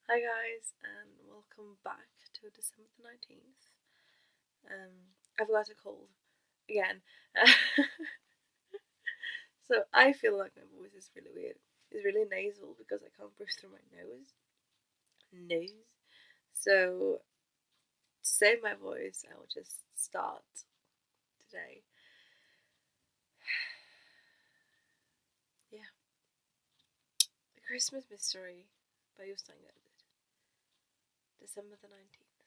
Hi guys, and welcome back to December the 19th. I've got a cold again. So I feel like my voice is really weird. It's really nasal because I can't breathe through my nose. So to save my voice, I will just start today. Yeah. The Christmas Mystery by Jostein Gaarder. December the 19th.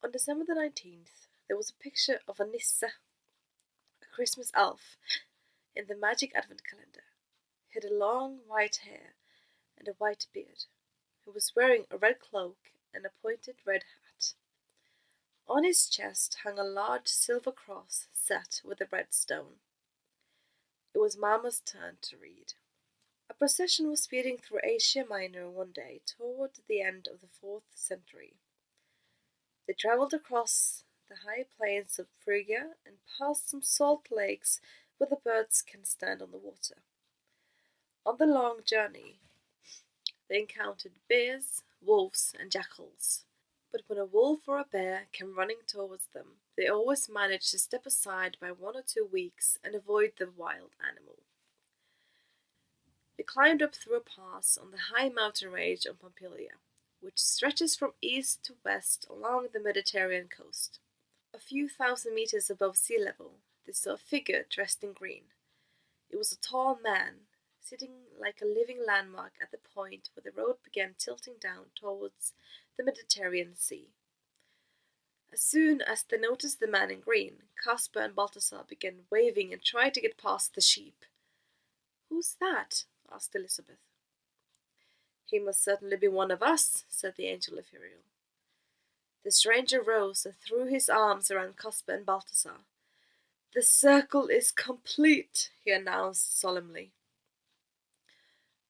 On December the 19th, there was a picture of a Nisse, a Christmas elf, in the Magic Advent Calendar. He had long white hair and a white beard. He was wearing a red cloak and a pointed red hat. On his chest hung a large silver cross set with a red stone. It was Mamma's turn to read. A procession was speeding through Asia Minor one day toward the end of the 4th century. They traveled across the high plains of Phrygia and past some salt lakes where the birds can stand on the water. On the long journey, they encountered bears, wolves, and jackals. But when a wolf or a bear came running towards them, they always managed to step aside by 1 or 2 weeks and avoid the wild animal. They climbed up through a pass on the high mountain range of Pamphylia, which stretches from east to west along the Mediterranean coast. A few thousand meters above sea level, they saw a figure dressed in green. It was a tall man, sitting like a living landmark at the point where the road began tilting down towards the Mediterranean Sea. As soon as they noticed the man in green, Caspar and Balthasar began waving and tried to get past the sheep. "Who's that?" asked Elizabeth. "He must certainly be one of us," said the angel Ephoriel. The stranger rose and threw his arms around Caspar and Balthasar. "The circle is complete," he announced solemnly.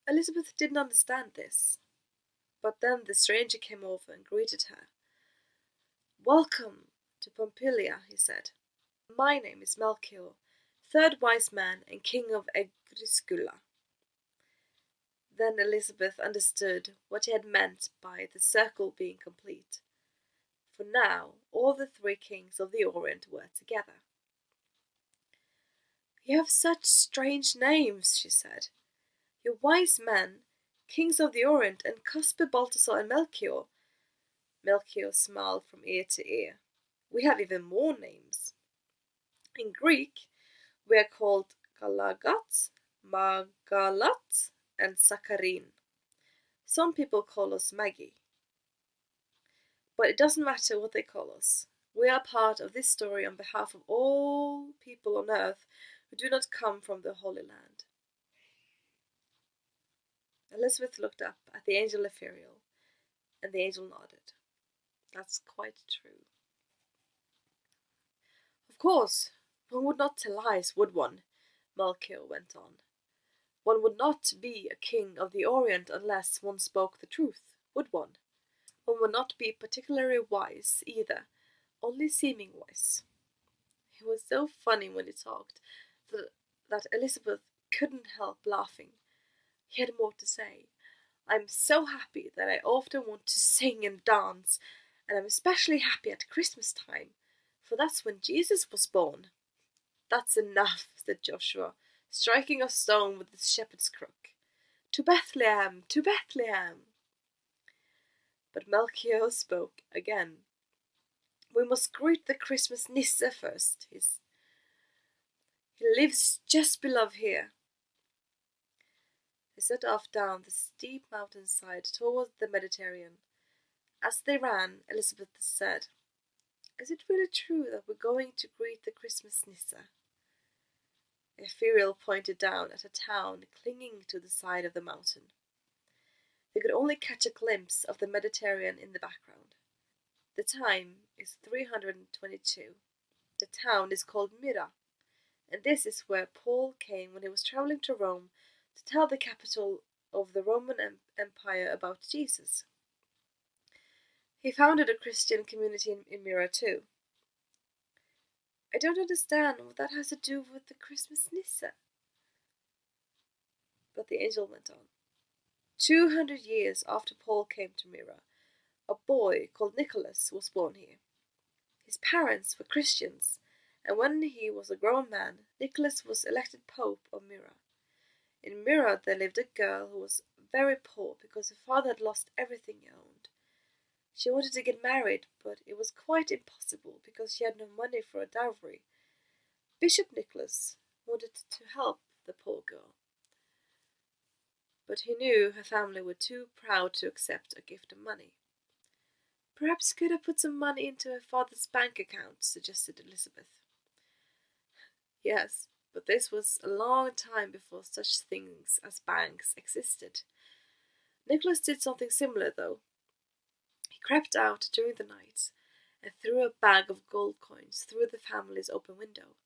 Elizabeth didn't understand this, but then the stranger came over and greeted her. "Welcome to Pamphylia," he said. "My name is Melchior, third wise man and king of Egriscula." Then Elizabeth understood what he had meant by the circle being complete, for now all the 3 kings of the Orient were together. "You have such strange names," she said. "You're wise men, kings of the Orient, and Caspar, Balthasar, and Melchior." Melchior smiled from ear to ear. "We have even more names. In Greek, we are called Galagat, Magalat, and Sakharin. Some people call us Maggie. But it doesn't matter what they call us. We are part of this story on behalf of all people on earth who do not come from the Holy Land." Elizabeth looked up at the angel Ephoriel, and the angel nodded. "That's quite true." "Of course, one would not tell lies, would one?" Melchior went on. "One would not be a king of the Orient unless one spoke the truth, would one? One would not be particularly wise, either, only seeming wise." He was so funny when he talked that Elizabeth couldn't help laughing. He had more to say. "I'm so happy that I often want to sing and dance, and I'm especially happy at Christmas time, for that's when Jesus was born." "That's enough," said Joshua, striking a stone with his shepherd's crook. "To Bethlehem! To Bethlehem!" But Melchior spoke again. "We must greet the Christmas Nisse first. He lives just below here." They set off down the steep mountainside toward the Mediterranean. As they ran, Elizabeth said, "Is it really true that we're going to greet the Christmas Nisse?" Ephoriel pointed down at a town clinging to the side of the mountain. They could only catch a glimpse of the Mediterranean in the background. "The time is 322. The town is called Myra, and this is where Paul came when he was traveling to Rome to tell the capital of the Roman Empire about Jesus. He founded a Christian community in Myra too." "I don't understand what that has to do with the Christmas Nisse." but the angel went on. 200 years after Paul came to Myra, a boy called Nicholas was born here. His parents were Christians, and when he was a grown man, Nicholas was elected Pope of Myra. In Myra there lived a girl who was very poor because her father had lost everything he owned. She wanted to get married, but it was quite impossible because she had no money for a dowry. Bishop Nicholas wanted to help the poor girl, but he knew her family were too proud to accept a gift of money. Perhaps he could have put some money into her father's bank account, suggested Elizabeth. Yes, but this was a long time before such things as banks existed. Nicholas did something similar, though. He crept out during the night and threw a bag of gold coins through the family's open window.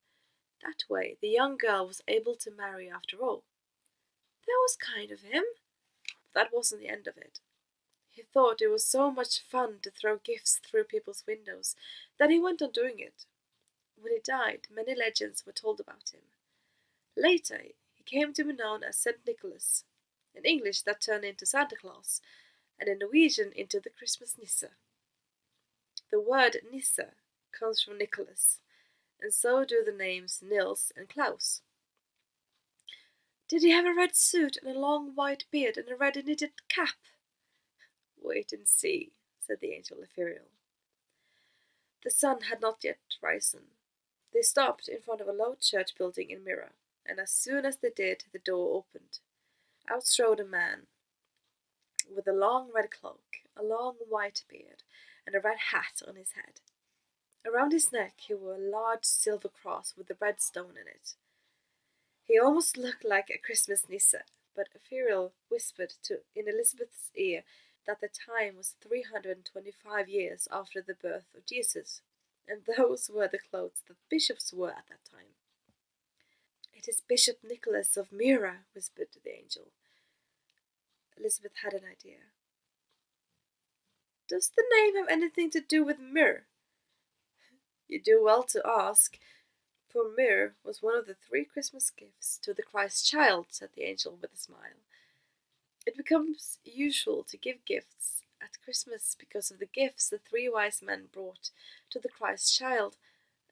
That way the young girl was able to marry after all. That was kind of him, but that wasn't the end of it. He thought it was so much fun to throw gifts through people's windows that he went on doing it. When he died, many legends were told about him. Later, he came to be known as St. Nicholas. In English, that turned into Santa Claus, and in Norwegian into the Christmas Nisse. The word Nisse comes from Nicholas, and so do the names Nils and Klaus. Did he have a red suit and a long white beard and a red knitted cap? Wait and see, said the angel Ephriel. The sun had not yet risen. They stopped in front of a low church building in Myra, and as soon as they did, the door opened. Out strode a man with a long red cloak, a long white beard, and a red hat on his head. Around his neck he wore a large silver cross with a red stone in it. He almost looked like a Christmas Nisse, but Ephriel whispered in Elizabeth's ear that the time was 325 years after the birth of Jesus, and those were the clothes that bishops wore at that time. It is Bishop Nicholas of Myra, whispered the angel. Elizabeth had an idea. Does the name have anything to do with myrrh? You do well to ask, for myrrh was one of the 3 Christmas gifts to the Christ child, said the angel with a smile. It becomes usual to give gifts at Christmas because of the gifts the 3 wise men brought to the Christ child,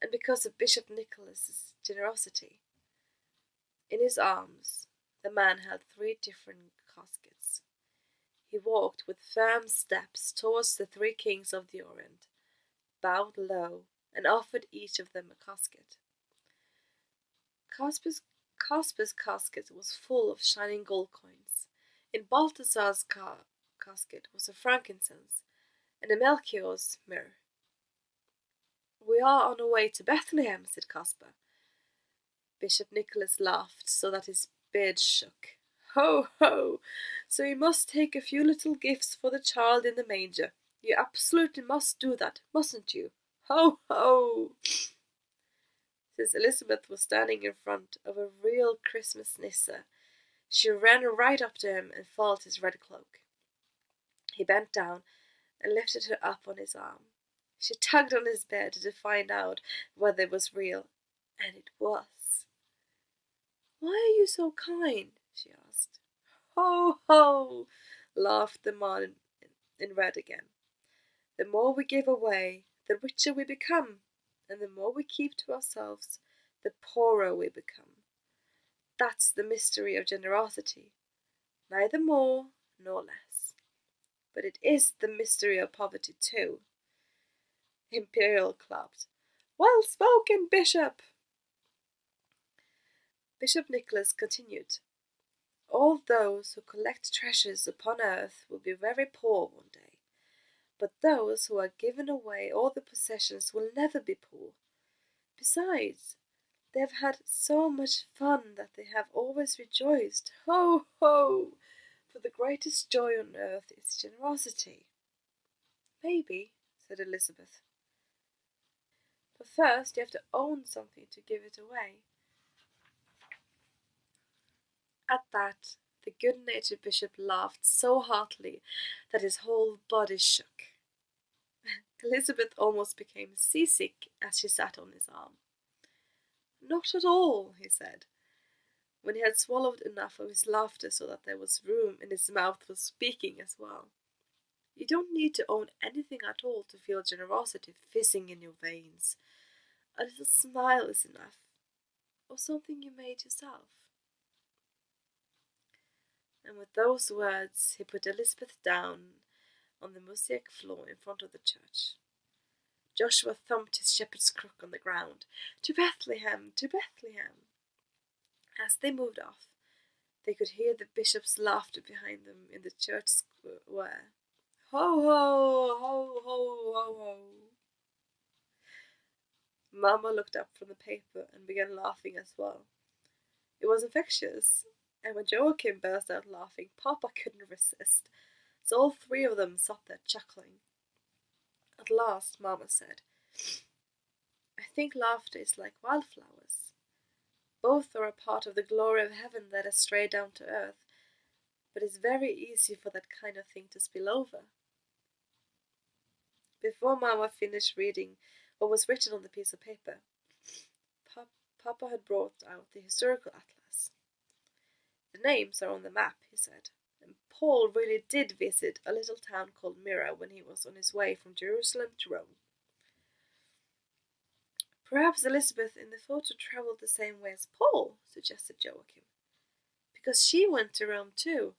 and because of Bishop Nicholas's generosity. In his arms, the man held 3 different caskets. He walked with firm steps towards the 3 kings of the Orient, bowed low, and offered each of them a casket. Casper's casket was full of shining gold coins. In Balthasar's casket was a frankincense, and in Melchior's myrrh. We are on our way to Bethlehem, said Caspar. Bishop Nicholas laughed so that his beard shook. Ho, ho! So you must take a few little gifts for the child in the manger. You absolutely must do that, mustn't you? Ho, ho! Since Elizabeth was standing in front of a real Christmas Nisse, she ran right up to him and felt his red cloak. He bent down and lifted her up on his arm. She tugged on his beard to find out whether it was real, and it was. Why are you so kind? She asked. Ho, ho! Laughed the man in red again. The more we give away, the richer we become, and the more we keep to ourselves, the poorer we become. That's the mystery of generosity, neither more nor less. But it is the mystery of poverty too. Ephriel clapped. Well spoken, Bishop! Bishop Nicholas continued. All those who collect treasures upon earth will be very poor one day, but those who are given away all the possessions will never be poor. Besides, they have had so much fun that they have always rejoiced. Ho, ho! For the greatest joy on earth is generosity. Maybe, said Elizabeth. But first you have to own something to give it away. At that, the good-natured bishop laughed so heartily that his whole body shook. Elizabeth almost became seasick as she sat on his arm. Not at all, he said. when he had swallowed enough of his laughter so that there was room in his mouth for speaking as well. You don't need to own anything at all to feel generosity fizzing in your veins. A little smile is enough, or something you made yourself. And with those words, he put Elizabeth down on the mosaic floor in front of the church. Joshua thumped his shepherd's crook on the ground. To Bethlehem! To Bethlehem! As they moved off, they could hear the bishop's laughter behind them in the church square. Ho, ho, ho, ho, ho, ho. Mama looked up from the paper and began laughing as well. It was infectious, and when Joachim burst out laughing, Papa couldn't resist, so all three of them sat there chuckling. At last, Mama said, I think laughter is like wildflowers. Both are a part of the glory of heaven that has strayed down to earth, but it's very easy for that kind of thing to spill over. Before Mama finished reading what was written on the piece of paper, Papa had brought out the historical atlas. The names are on the map, he said, and Paul really did visit a little town called Myra when he was on his way from Jerusalem to Rome. Perhaps Elizabeth in the photo travelled the same way as Paul, suggested Joachim, because she went to Rome too.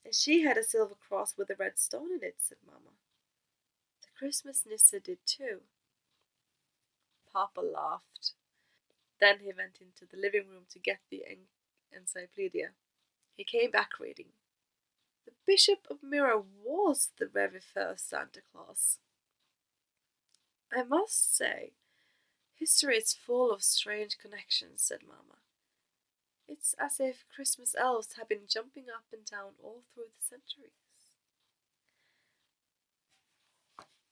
And she had a silver cross with a red stone in it, said Mama. The Christmas Nissa did too. Papa laughed. Then he went into the living room to get the encyclopedia. He came back reading. The Bishop of Myra was the very first Santa Claus. I must say, history is full of strange connections, said Mama. It's as if Christmas elves have been jumping up and down all through the centuries.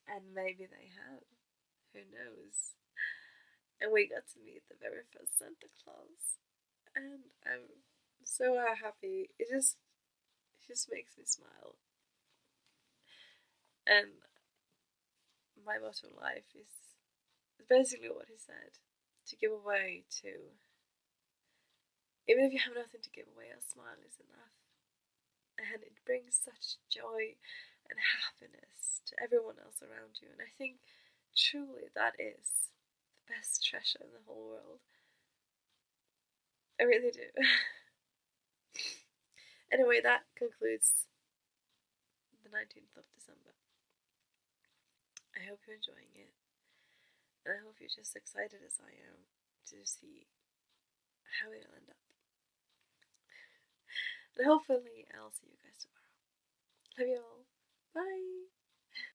And maybe they have. Who knows? And we got to meet the very first Santa Claus. And I'm so happy. It just makes me smile. And my motto in life is basically what he said. To give away to... Even if you have nothing to give away, a smile is enough. And it brings such joy and happiness to everyone else around you. And I think truly that is the best treasure in the whole world. I really do. Anyway, that concludes the 19th of December. I hope you're enjoying it. And I hope you're just excited as I am to see how it'll end up. And hopefully I'll see you guys tomorrow. Love you all.